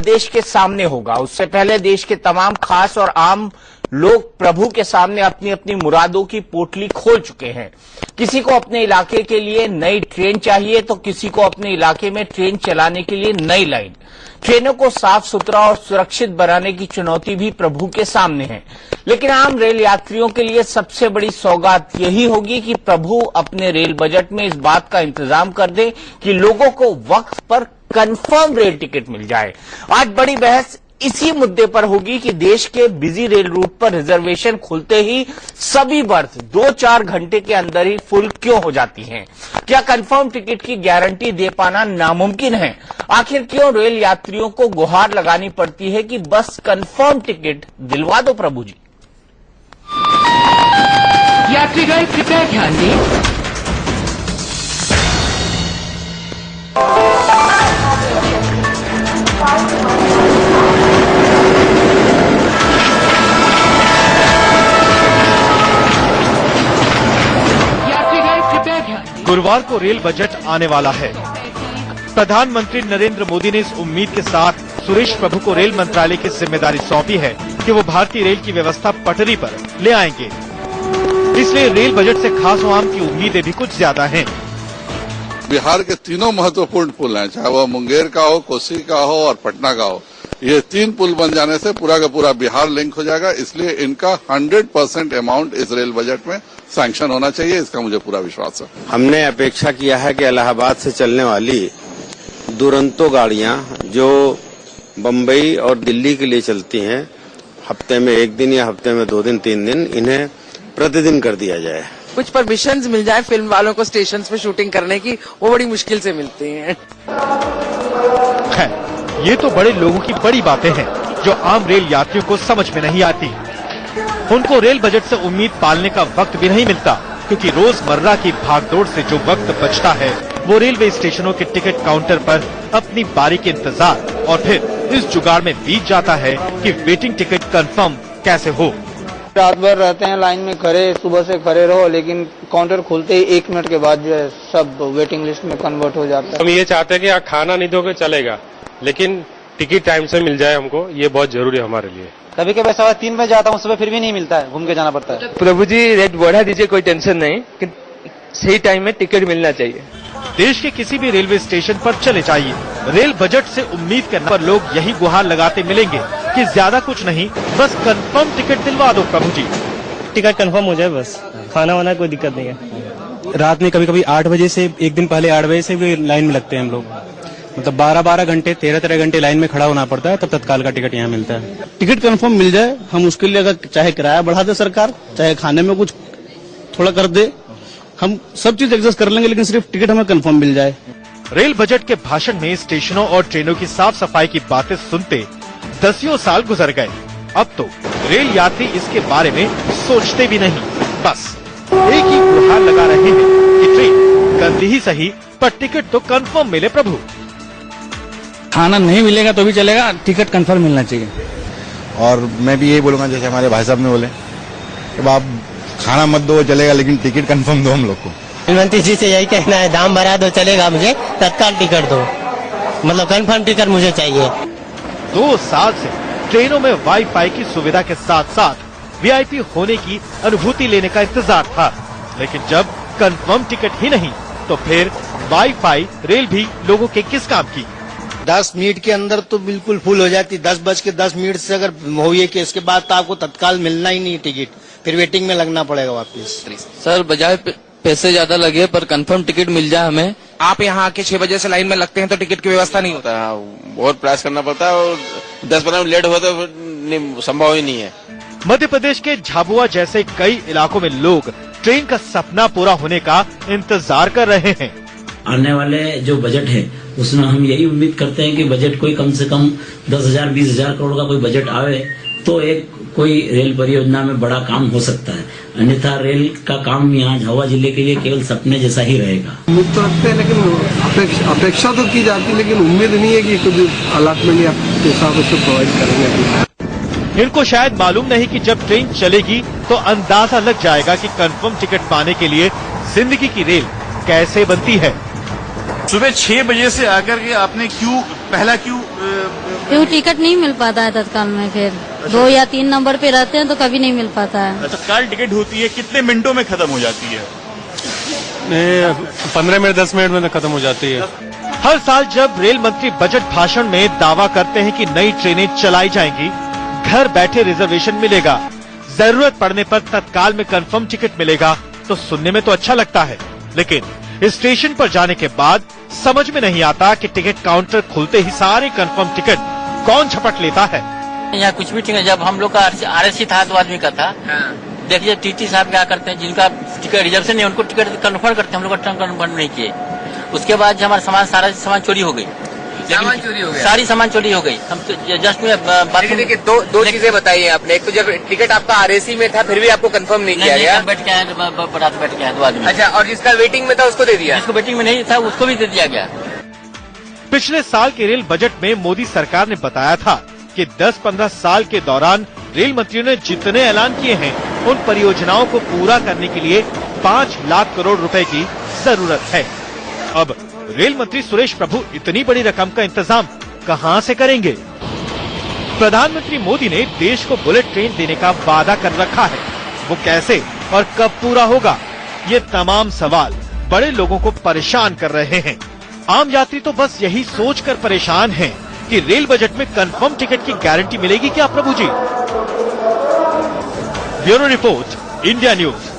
देश के सामने होगा। उससे पहले देश के तमाम खास और आम लोग प्रभु के सामने अपनी अपनी मुरादों की पोटली खोल चुके हैं। किसी को अपने इलाके के लिए नई ट्रेन चाहिए तो किसी को अपने इलाके में ट्रेन चलाने के लिए नई लाइन। ट्रेनों को साफ सुथरा और सुरक्षित बनाने की चुनौती भी प्रभु के सामने है, लेकिन आम रेल यात्रियों के लिए सबसे बड़ी सौगात यही होगी कि प्रभु अपने रेल बजट में इस बात का इंतजाम कर दे कि लोगों को वक्त पर कंफर्म रेल टिकट मिल जाए। आज बड़ी बहस इसी मुद्दे पर होगी कि देश के बिजी रेल रूट पर रिजर्वेशन खुलते ही सभी बर्थ 2-4 घंटे के अंदर ही फुल क्यों हो जाती हैं? क्या कंफर्म टिकट की गारंटी दे पाना नामुमकिन है? आखिर क्यों रेल यात्रियों को गुहार लगानी पड़ती है कि बस कंफर्म टिकट दिलवा दो प्रभु जी। यात्रीगण कृपया ध्यान दें। गुरुवार को रेल बजट आने वाला है। प्रधानमंत्री नरेंद्र मोदी ने इस उम्मीद के साथ सुरेश प्रभु को रेल मंत्रालय की जिम्मेदारी सौंपी है कि वो भारतीय रेल की व्यवस्था पटरी पर ले आएंगे। इसलिए रेल बजट से खास आवाम की उम्मीदें भी कुछ ज्यादा हैं। बिहार के तीनों महत्वपूर्ण पुल हैं, चाहे वह मुंगेर का हो, कोसी का हो और पटना का हो। ये 3 पुल बन जाने से पूरा का पूरा बिहार लिंक हो जाएगा, इसलिए इनका 100% अमाउंट इस रेल बजट में सैंक्शन होना चाहिए, इसका मुझे पूरा विश्वास है। हमने अपेक्षा किया है कि इलाहाबाद से चलने वाली दुरंतो गाड़ियां जो बम्बई और दिल्ली के लिए चलती हैं, हफ्ते में 1 दिन या हफ्ते में 2 दिन 3 दिन, इन्हें प्रतिदिन कर दिया जाए। कुछ परमिशंस मिल जाए फिल्म वालों को स्टेशन पे शूटिंग करने की, वो बड़ी मुश्किल से मिलती हैं। ये तो बड़े लोगों की बड़ी बातें हैं जो आम रेल यात्रियों को समझ में नहीं आती। उनको रेल बजट से उम्मीद पालने का वक्त भी नहीं मिलता, क्योंकि रोजमर्रा की भागदौड़ से जो वक्त बचता है वो रेलवे स्टेशनों के टिकट काउंटर पर अपनी बारी के इंतजार और फिर इस जुगाड़ में बीत जाता है कि वेटिंग टिकट कंफर्म कैसे हो। रात भर रहते हैं लाइन में खड़े, सुबह से खड़े रहो, लेकिन काउंटर खुलते ही 1 मिनट के बाद जो है सब वेटिंग लिस्ट में कन्वर्ट हो जाता है। हम ये चाहते हैं कि खाना नहीं दोगे चलेगा, लेकिन टिकट टाइम से मिल जाए हमको, ये बहुत जरूरी है हमारे लिए। कभी कभी 3 बजे जाता हूँ, सुबह फिर भी नहीं मिलता है, घूम के जाना पड़ता है। प्रभु जी रेट बढ़ा दीजिए, कोई टेंशन नहीं, कि सही टाइम में टिकट मिलना चाहिए। देश के किसी भी रेलवे स्टेशन पर चले जाइए, रेल बजट से उम्मीद करने पर लोग यही गुहार लगाते मिलेंगे कि ज्यादा कुछ नहीं, बस कंफर्म टिकट दिलवा दो प्रभु जी। टिकट कंफर्म हो जाए बस, खाना वाना कोई दिक्कत नहीं है। रात में कभी कभी 8 बजे से, एक दिन पहले 8 बजे से भी लाइन में लगते हैं हम लोग, मतलब 12-12 घंटे 13-13 घंटे लाइन में खड़ा होना पड़ता है, तब तत्काल का टिकट यहाँ मिलता है। टिकट कंफर्म मिल जाए, हम उसके लिए अगर चाहे किराया बढ़ा दे सरकार, चाहे खाने में कुछ थोड़ा कर दे, हम सब चीज एडजस्ट कर लेंगे, लेकिन सिर्फ टिकट हमें कंफर्म मिल जाए। रेल बजट के भाषण में स्टेशनों और ट्रेनों की साफ सफाई की बातें सुनते 10 साल गुजर गए। अब तो रेल यात्री इसके बारे में सोचते भी नहीं, बस एक ही गुहार लगा रहे हैं कि ट्रेन गंदी ही सही पर टिकट तो कंफर्म मिले प्रभु। खाना नहीं मिलेगा तो भी चलेगा, टिकट कंफर्म मिलना चाहिए। और मैं भी यही बोलूंगा जैसे हमारे भाई साहब ने बोले कि आप खाना मत दो चलेगा, लेकिन टिकट कंफर्म दो हम लोग को। प्रधानमंत्री जी से यही कहना है, दाम बढ़ा दो चलेगा, मुझे तत्काल टिकट दो, मतलब कंफर्म टिकट मुझे चाहिए। 2 साल से ट्रेनों में वाईफाई की सुविधा के साथ साथ वीआईपी होने की अनुभूति लेने का इंतजार था, लेकिन जब कंफर्म टिकट ही नहीं तो फिर वाईफाई रेल भी लोगों के किस काम की। 10 मिनट के अंदर तो बिल्कुल फुल हो जाती, 10:10 से अगर हुई कि इसके बाद तो आपको तत्काल मिलना ही नहीं टिकट, फिर वेटिंग में लगना पड़ेगा वापस। सर बजाय पैसे ज्यादा लगे पर कंफर्म टिकट मिल जाए हमें। आप यहाँ आके 6 बजे से लाइन में लगते हैं तो टिकट की व्यवस्था नहीं होता है, बहुत प्रयास करना पड़ता है और 10-15 मिनट लेट हुआ तो संभव ही नहीं है। मध्य प्रदेश के झाबुआ जैसे कई इलाकों में लोग ट्रेन का सपना पूरा होने का इंतजार कर रहे हैं। आने वाले जो बजट है उसमें हम यही उम्मीद करते हैं कि बजट कोई कम से कम 10,000-20,000 करोड़ का कोई बजट आवे तो एक कोई रेल परियोजना में बड़ा काम हो सकता है, अन्यथा रेल का काम यहाँ झाबुआ जिले के लिए केवल सपने जैसा ही रहेगा। उम्मीद तो रखते हैं, लेकिन अपेक्षा तो की जाती है, लेकिन उम्मीद नहीं है कि कुछ अलॉटमेंट या पैसा प्रोवाइड करेंगे। इनको शायद मालूम नहीं कि जब ट्रेन चलेगी तो अंदाजा लग जाएगा कि कंफर्म टिकट पाने के लिए जिंदगी की रेल कैसे बनती है। सुबह 6 बजे से आकर के आपने क्यू पहला क्यों क्यों टिकट नहीं मिल पाता है तत्काल में, फिर 2 या 3 नंबर पे रहते हैं तो कभी नहीं मिल पाता है। तत्काल टिकट होती है, कितने मिनटों में खत्म हो जाती है? 15 मिनट 10 मिनट में खत्म हो जाती है। हर साल जब रेल मंत्री बजट भाषण में दावा करते हैं कि नई ट्रेनें चलाई जाएंगी, घर बैठे रिजर्वेशन मिलेगा, जरूरत पड़ने पर तत्काल में कंफर्म टिकट मिलेगा, तो सुनने में तो अच्छा लगता है, लेकिन स्टेशन पर जाने के बाद समझ में नहीं आता कि टिकट काउंटर खुलते ही सारे कंफर्म टिकट कौन झपट लेता है। यहाँ कुछ भी टिकट, जब हम लोग का RSC था 2 आदमी का था, देखिए TT साहब क्या करते हैं, जिनका टिकट रिजर्वेशन नहीं उनको टिकट कन्फर्म करते हैं, हम लोग का कन्फर्म नहीं किए। उसके बाद हमारा सामान, सारा सामान चोरी हो गई, सामान चोरी हो गया, सारी सामान चोरी हो गई। हम तो जस्ट में बात, देखिए दो चीजें बताइए आपने। एक तो जब टिकट आपका RSC में था फिर भी आपको कंफर्म नहीं किया गया, बैठ के आए, बैठ के आए 2 आदमी। अच्छा, और जिसका वेटिंग में था उसको दे दिया? जिसको वेटिंग में नहीं था उसको भी दे दिया गया। पिछले साल के रेल बजट में मोदी सरकार ने बताया था कि 10-15 साल के दौरान रेल मंत्रियों ने जितने ऐलान किए हैं उन परियोजनाओं को पूरा करने के लिए 5 लाख करोड़ रुपए की जरूरत है। अब रेल मंत्री सुरेश प्रभु इतनी बड़ी रकम का इंतजाम कहां से करेंगे? प्रधानमंत्री मोदी ने देश को बुलेट ट्रेन देने का वादा कर रखा है, वो कैसे और कब पूरा होगा? ये तमाम सवाल बड़े लोगों को परेशान कर रहे हैं। आम यात्री तो बस यही सोचकर परेशान हैं कि रेल बजट में कंफर्म टिकट की गारंटी मिलेगी क्या Prabhu ji? Bureau report, India News.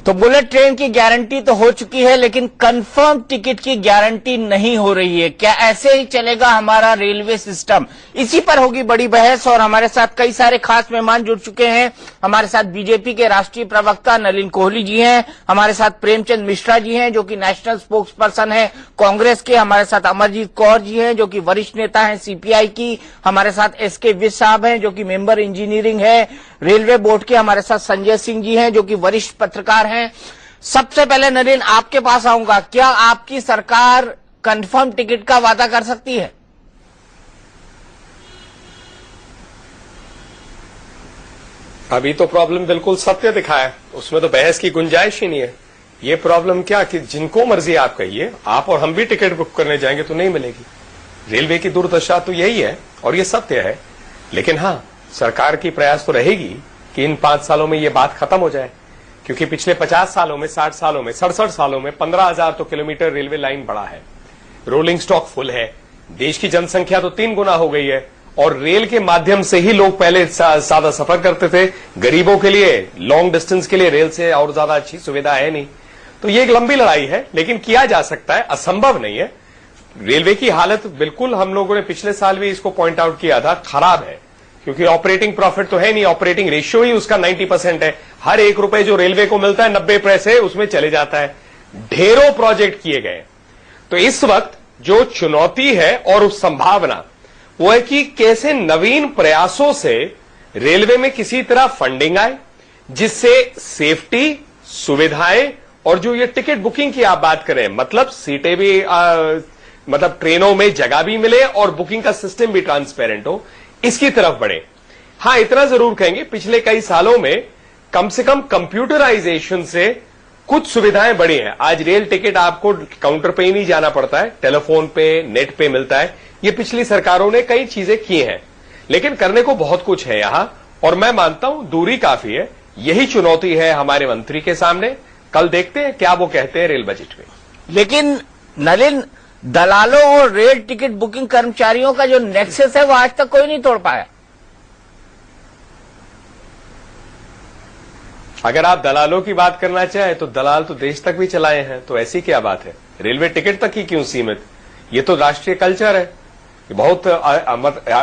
तो बुलेट ट्रेन की गारंटी तो हो चुकी है, लेकिन कंफर्म टिकट की गारंटी नहीं हो रही है। क्या ऐसे ही चलेगा हमारा रेलवे सिस्टम? इसी पर होगी बड़ी बहस और हमारे साथ कई सारे खास मेहमान जुड़ चुके हैं। हमारे साथ बीजेपी के राष्ट्रीय प्रवक्ता नलिन कोहली जी हैं, हमारे साथ प्रेमचंद मिश्रा जी हैं जो कि नेशनल स्पोक्स पर्सन है कांग्रेस के, हमारे साथ अमरजीत कौर जी हैं जो कि वरिष्ठ नेता हैं CPI की, हमारे साथ SK विज साहब हैं जो कि मेंबर इंजीनियरिंग है रेलवे बोर्ड के, हमारे साथ संजय सिंह जी हैं जो कि वरिष्ठ पत्रकार हैं। सबसे पहले नलिन आपके पास आऊंगा, क्या आपकी सरकार कंफर्म टिकट का वादा कर सकती है? अभी तो प्रॉब्लम बिल्कुल सत्य दिखा है, उसमें तो बहस की गुंजाइश ही नहीं है। ये प्रॉब्लम क्या कि जिनको मर्जी आप कहिए, आप और हम भी टिकट बुक करने जाएंगे तो नहीं मिलेगी। रेलवे की दुर्दशा तो यही है और ये सत्य है। लेकिन हाँ, सरकार की प्रयास तो रहेगी कि इन 5 सालों में ये बात खत्म हो जाए, क्योंकि पिछले 50 सालों में, 60 सालों में, 67 सालों में 15,000 तो किलोमीटर रेलवे लाइन बढ़ा है, रोलिंग स्टॉक फुल है, देश की जनसंख्या तो 3 गुना हो गई है और रेल के माध्यम से ही लोग पहले ज्यादा सफर करते थे। गरीबों के लिए, लॉन्ग डिस्टेंस के लिए रेल से और ज्यादा अच्छी सुविधा है नहीं। तो ये एक लंबी लड़ाई है, लेकिन किया जा सकता है, असंभव नहीं है। रेलवे की हालत बिल्कुल, हम लोगों ने पिछले साल भी इसको पॉइंट आउट किया था, खराब है, क्योंकि ऑपरेटिंग प्रॉफिट तो है नहीं, ऑपरेटिंग रेशियो ही उसका 90% है। हर 1 रुपए जो रेलवे को मिलता है 90 पैसे उसमें चले जाता है। ढेरों प्रोजेक्ट किए गए। तो इस वक्त जो चुनौती है और उस संभावना वो है कि कैसे नवीन प्रयासों से रेलवे में किसी तरह फंडिंग आए, जिससे सेफ्टी, सुविधाएं और जो ये टिकट बुकिंग की आप बात करें, मतलब सीटें भी मतलब ट्रेनों में जगह भी मिले और बुकिंग का सिस्टम भी ट्रांसपेरेंट हो, इसकी तरफ बढ़े। हाँ, इतना जरूर कहेंगे, पिछले कई सालों में कम से कम कंप्यूटराइजेशन से कुछ सुविधाएं बढ़ी हैं। आज रेल टिकट आपको काउंटर पे ही नहीं जाना पड़ता है, टेलीफोन पे, नेट पे मिलता है। ये पिछली सरकारों ने कई चीजें की हैं, लेकिन करने को बहुत कुछ है यहां, और मैं मानता हूं दूरी काफी है। यही चुनौती है हमारे मंत्री के सामने। कल देखते हैं क्या वो कहते हैं रेल बजट में। लेकिन नलिन, दलालों और रेल टिकट बुकिंग कर्मचारियों का जो नेक्सस है वो आज तक कोई नहीं तोड़ पाया। अगर आप दलालों की बात करना चाहें तो दलाल तो देश तक भी चलाए हैं, तो ऐसी क्या बात है? रेलवे टिकट तक ही क्यों सीमित? ये तो राष्ट्रीय कल्चर है। बहुत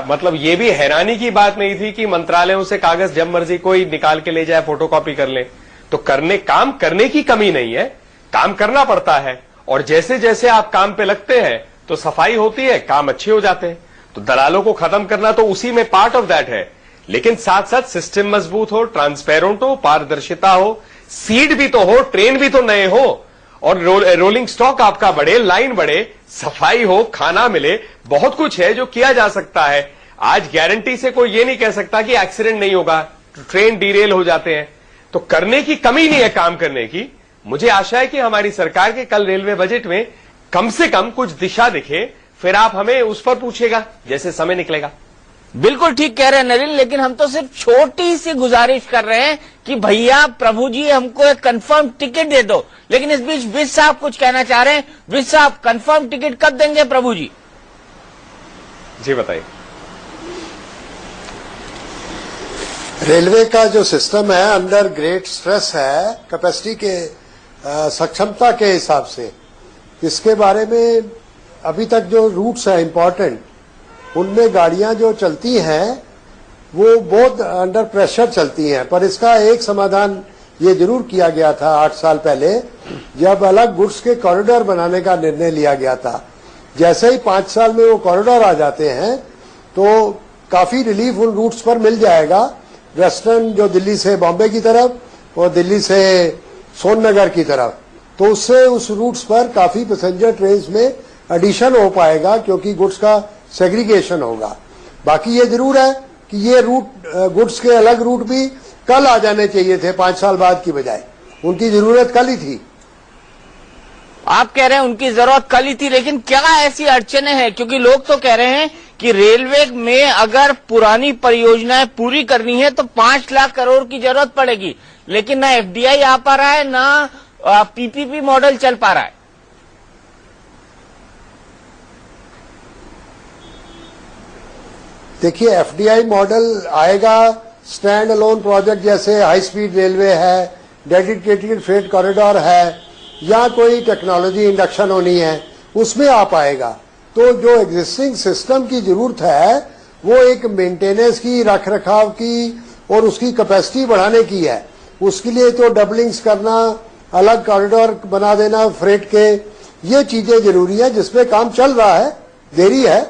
मतलब ये भी हैरानी की बात नहीं थी कि मंत्रालयों से कागज जब मर्जी कोई निकाल के ले जाए, फोटोकॉपी कर ले। तो काम करने की कमी नहीं है, काम करना पड़ता है, और जैसे जैसे आप काम पे लगते हैं तो सफाई होती है, काम अच्छे हो जाते हैं। तो दलालों को खत्म करना तो उसी में पार्ट ऑफ दैट है, लेकिन साथ साथ सिस्टम मजबूत हो, ट्रांसपेरेंट हो, पारदर्शिता हो, सीट भी तो हो, ट्रेन भी तो नए हो, और रोलिंग स्टॉक आपका बढ़े, लाइन बढ़े, सफाई हो, खाना मिले, बहुत कुछ है जो किया जा सकता है। आज गारंटी से कोई ये नहीं कह सकता कि एक्सीडेंट नहीं होगा, ट्रेन डीरेल हो जाते हैं। तो करने की कमी नहीं है काम करने की, मुझे आशा है कि हमारी सरकार के कल रेलवे बजट में कम से कम कुछ दिशा दिखे, फिर आप हमें उस पर पूछेगा जैसे समय निकलेगा। बिल्कुल ठीक कह रहे हैं नलिन, लेकिन हम तो सिर्फ छोटी सी गुजारिश कर रहे हैं कि भैया प्रभु जी हमको एक कंफर्म टिकट दे दो। लेकिन इस बीच विज साहब कुछ कहना चाह रहे हैं। विज साहब, कंफर्म टिकट कब देंगे प्रभु जी? जी बताइए। रेलवे का जो सिस्टम है अंडर ग्रेट स्ट्रेस है कैपेसिटी के सक्षमता के हिसाब से। इसके बारे में अभी तक जो रूट्स हैं इम्पोर्टेंट, उनमें गाड़ियां जो चलती हैं वो बहुत अंडर प्रेशर चलती हैं। पर इसका एक समाधान ये जरूर किया गया था 8 साल पहले, जब अलग गुड्स के कॉरिडोर बनाने का निर्णय लिया गया था। जैसे ही 5 साल में वो कॉरिडोर आ जाते हैं तो काफी रिलीफ उन रूट्स पर मिल जाएगा। वेस्टर्न जो दिल्ली से बॉम्बे की तरफ और दिल्ली से सोननगर की तरफ, तो उससे उस रूट्स पर काफी पैसेंजर ट्रेन में एडिशन हो पाएगा क्योंकि गुड्स का सेग्रीगेशन होगा। बाकी ये जरूर है कि ये रूट गुड्स के अलग रूट भी कल आ जाने चाहिए थे 5 साल बाद की बजाय। उनकी जरूरत कल ही थी। आप कह रहे हैं उनकी जरूरत कल ही थी, लेकिन क्या ऐसी अड़चने हैं? क्योंकि लोग तो कह रहे हैं कि रेलवे में अगर पुरानी परियोजनाएं पूरी करनी है तो 5 लाख करोड़ की जरूरत पड़ेगी, लेकिन ना एफडीआई आ पा रहा है, ना पीपीपी मॉडल चल पा रहा है। देखिए, एफडीआई मॉडल आएगा स्टैंड अलोन प्रोजेक्ट जैसे हाई स्पीड रेलवे है, डेडिकेटेड फ्रेट कॉरिडोर है, या कोई टेक्नोलॉजी इंडक्शन होनी है, उसमें आ पाएगा। तो जो एग्जिस्टिंग सिस्टम की जरूरत है वो एक मेंटेनेंस की, रख रखाव की और उसकी कैपेसिटी बढ़ाने की है। उसके लिए तो डबलिंग्स करना, अलग कॉरिडोर बना देना फ्रेट के, ये चीजें जरूरी है जिसमें काम चल रहा है। देरी है,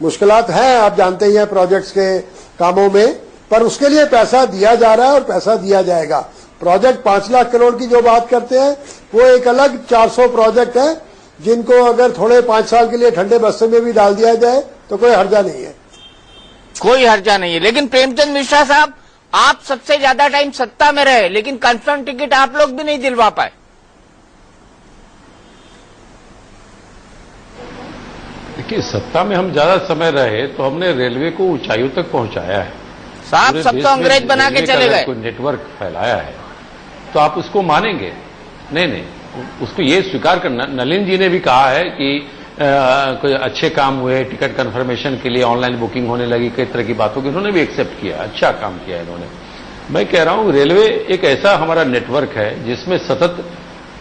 मुश्किलात हैं, आप जानते ही हैं प्रोजेक्ट्स के कामों में, पर उसके लिए पैसा दिया जा रहा है और पैसा दिया जाएगा। प्रोजेक्ट 5 लाख करोड़ की जो बात करते हैं वो एक अलग 400 प्रोजेक्ट है जिनको अगर थोड़े 5 साल के लिए ठंडे बस्ते में भी डाल दिया जाए तो कोई हर्जा नहीं है। कोई हर्जा नहीं है। लेकिन प्रेमचंद मिश्रा साहब, आप सबसे ज्यादा टाइम सत्ता में रहे, लेकिन कंफर्म टिकट आप लोग भी नहीं दिलवा पाए। देखिए, सत्ता में हम ज्यादा समय रहे तो हमने रेलवे को ऊंचाइयों तक पहुंचाया है। साहब, सब तो अंग्रेज बना के चले गए। कोई नेटवर्क फैलाया है तो आप उसको मानेंगे? नहीं, उसको ये स्वीकार करना। नलिन जी ने भी कहा है कि कोई अच्छे काम हुए, टिकट कंफर्मेशन के लिए ऑनलाइन बुकिंग होने लगी, कई तरह की बातों की उन्होंने भी एक्सेप्ट किया, अच्छा काम किया इन्होंने। मैं कह रहा हूं रेलवे एक ऐसा हमारा नेटवर्क है जिसमें सतत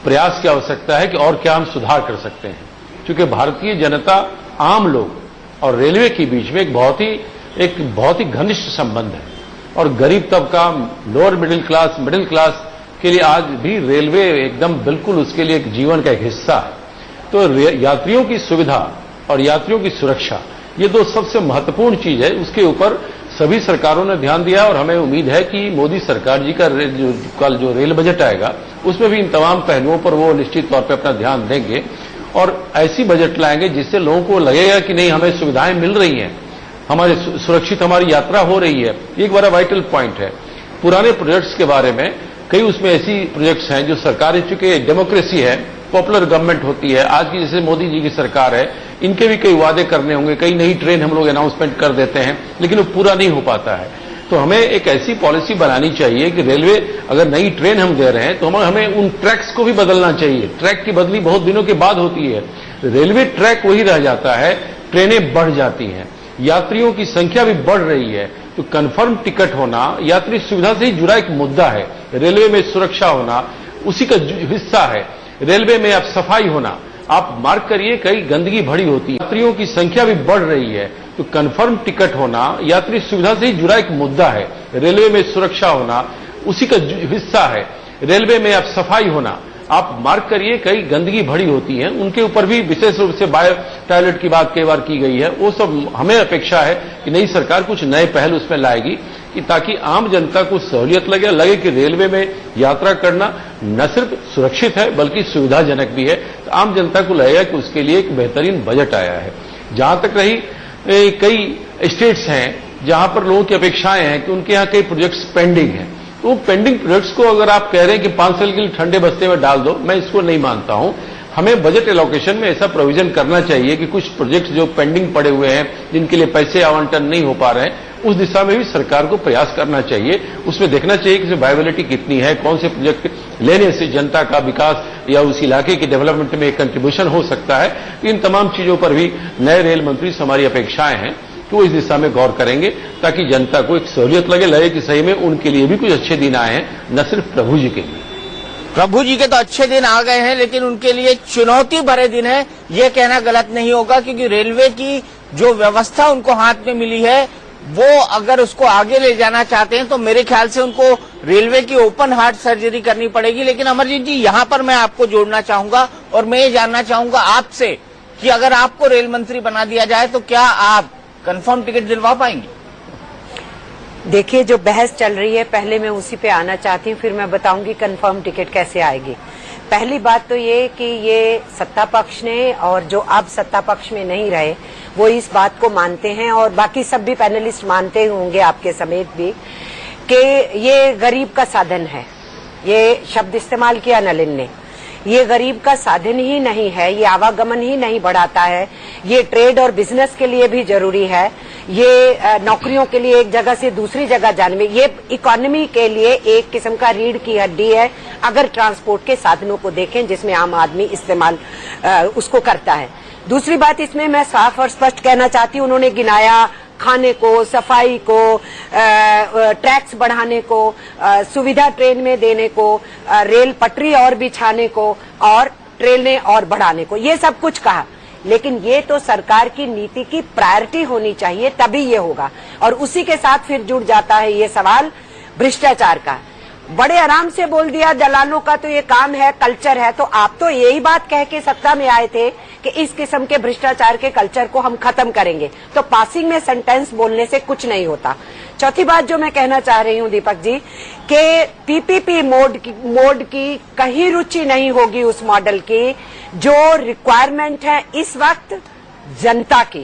प्रयास की आवश्यकता है कि और क्या हम सुधार कर सकते हैं। क्योंकि भारतीय जनता, आम लोग और रेलवे के बीच में एक बहुत ही घनिष्ठ संबंध है। और गरीब तबका, लोअर मिडिल क्लास के लिए आज भी रेलवे एकदम बिल्कुल उसके लिए एक जीवन का एक हिस्सा है। तो यात्रियों की सुविधा और यात्रियों की सुरक्षा, ये दो सबसे महत्वपूर्ण चीज है। उसके ऊपर सभी सरकारों ने ध्यान दिया और हमें उम्मीद है कि मोदी सरकार जी का कल जो रेल बजट आएगा उसमें भी इन तमाम पहलुओं पर वो निश्चित तौर पर अपना ध्यान देंगे और ऐसी बजट लाएंगे जिससे लोगों को लगेगा कि नहीं, हमें सुविधाएं मिल रही हैं, हमारे सुरक्षित हमारी यात्रा हो रही है। एक बड़ा वाइटल पॉइंट है। पुराने प्रोजेक्ट्स के बारे में कई उसमें ऐसी प्रोजेक्ट्स हैं जो सरकार, चूंकि डेमोक्रेसी है, पॉपुलर गवर्नमेंट होती है, आज की जैसे मोदी जी की सरकार है, इनके भी कई वादे करने होंगे, कई नई ट्रेन हम लोग अनाउंसमेंट कर देते हैं लेकिन वो पूरा नहीं हो पाता है। तो हमें एक ऐसी पॉलिसी बनानी चाहिए कि रेलवे अगर नई ट्रेन हम दे रहे हैं तो हमें उन ट्रैक्स को भी बदलना चाहिए। ट्रैक की बदली बहुत दिनों के बाद होती है, रेलवे ट्रैक वही रह जाता है, ट्रेनें बढ़ जाती हैं, यात्रियों की संख्या भी बढ़ रही है। तो कंफर्म टिकट होना यात्री सुविधा से ही जुड़ा एक मुद्दा है। रेलवे में सुरक्षा होना उसी का हिस्सा है। रेलवे में अब सफाई होना, आप मार्क करिए, कई गंदगी भरी होती है, यात्रियों की संख्या भी बढ़ रही है। तो कंफर्म टिकट होना यात्री सुविधा से ही जुड़ा एक मुद्दा है। रेलवे में सुरक्षा होना उसी का हिस्सा है। रेलवे में अब सफाई होना, आप मार्क करिए, कई गंदगी भरी होती है, उनके ऊपर भी विशेष रूप से बायो टॉयलेट की बात कई बार की गई है। वो सब हमें अपेक्षा है कि नई सरकार कुछ नए पहल उसमें लाएगी कि ताकि आम जनता को सहूलियत लगे कि रेलवे में यात्रा करना न सिर्फ सुरक्षित है बल्कि सुविधाजनक भी है। तो आम जनता को लगेगा कि उसके लिए एक बेहतरीन बजट आया है। जहां तक रही कई स्टेट्स हैं जहां पर लोगों की अपेक्षाएं हैं कि उनके यहां कई प्रोजेक्ट्स पेंडिंग हैं, तो पेंडिंग प्रोजेक्ट्स को अगर आप कह रहे हैं कि 5 साल के लिए ठंडे बस्ते में डाल दो, मैं इसको नहीं मानता हूं। हमें बजट एलोकेशन में ऐसा प्रोविजन करना चाहिए कि कुछ प्रोजेक्ट्स जो पेंडिंग पड़े हुए हैं, जिनके लिए पैसे आवंटन नहीं हो पा रहे हैं, उस दिशा में भी सरकार को प्रयास करना चाहिए। उसमें देखना चाहिए कि वायबिलिटी कितनी है, कौन से प्रोजेक्ट लेने से जनता का विकास या उस इलाके के डेवलपमेंट में एक कंट्रीब्यूशन हो सकता है। इन तमाम चीजों पर भी नए रेल मंत्री से हमारी अपेक्षाएं हैं कि वो इस दिशा में गौर करेंगे, ताकि जनता को एक सहूलियत लगे कि सही में उनके लिए भी कुछ अच्छे दिन आए हैं, न सिर्फ प्रभु जी के लिए। प्रभु जी के तो अच्छे दिन आ गए हैं, लेकिन उनके लिए चुनौती भरे दिन है, ये कहना गलत नहीं होगा, क्योंकि रेलवे की जो व्यवस्था उनको हाथ में मिली है, वो अगर उसको आगे ले जाना चाहते हैं तो मेरे ख्याल से उनको रेलवे की ओपन हार्ट सर्जरी करनी पड़ेगी। लेकिन अमरजीत जी, यहाँ पर मैं आपको जोड़ना चाहूंगा और मैं ये जानना चाहूंगा आपसे कि अगर आपको रेल मंत्री बना दिया जाए तो क्या आप कंफर्म टिकट दिलवा पाएंगे? देखिए, जो बहस चल रही है, पहले मैं उसी पे आना चाहती हूँ, फिर मैं बताऊंगी कंफर्म टिकट कैसे आएगी। पहली बात तो ये कि ये सत्ता पक्ष ने और जो अब सत्ता पक्ष में नहीं रहे वो इस बात को मानते हैं, और बाकी सब भी पैनलिस्ट मानते होंगे आपके समेत भी, कि ये गरीब का साधन है। ये शब्द इस्तेमाल किया नलिन ने। ये गरीब का साधन ही नहीं है, ये आवागमन ही नहीं बढ़ाता है, ये ट्रेड और बिजनेस के लिए भी जरूरी है, ये नौकरियों के लिए एक जगह से दूसरी जगह जाने में, ये इकोनॉमी के लिए एक किस्म का रीढ़ की हड्डी है अगर ट्रांसपोर्ट के साधनों को देखें जिसमें आम आदमी इस्तेमाल उसको करता है। दूसरी बात इसमें मैं साफ और स्पष्ट कहना चाहती हूँ, उन्होंने गिनाया खाने को, सफाई को, टैक्स बढ़ाने को, सुविधा ट्रेन में देने को, रेल पटरी और बिछाने को और ट्रेनें और बढ़ाने को, ये सब कुछ कहा। लेकिन ये तो सरकार की नीति की प्रायोरिटी होनी चाहिए, तभी ये होगा। और उसी के साथ फिर जुड़ जाता है ये सवाल भ्रष्टाचार का। बड़े आराम से बोल दिया दलालों का तो ये काम है, कल्चर है। तो आप तो यही बात कह के सत्ता में आए थे कि इस किस्म के भ्रष्टाचार के कल्चर को हम खत्म करेंगे। तो पासिंग में सेंटेंस बोलने से कुछ नहीं होता। चौथी बात जो मैं कहना चाह रही हूँ दीपक जी, कि पीपीपी मोड की कहीं रुचि नहीं होगी उस मॉडल की जो रिक्वायरमेंट है इस वक्त जनता की,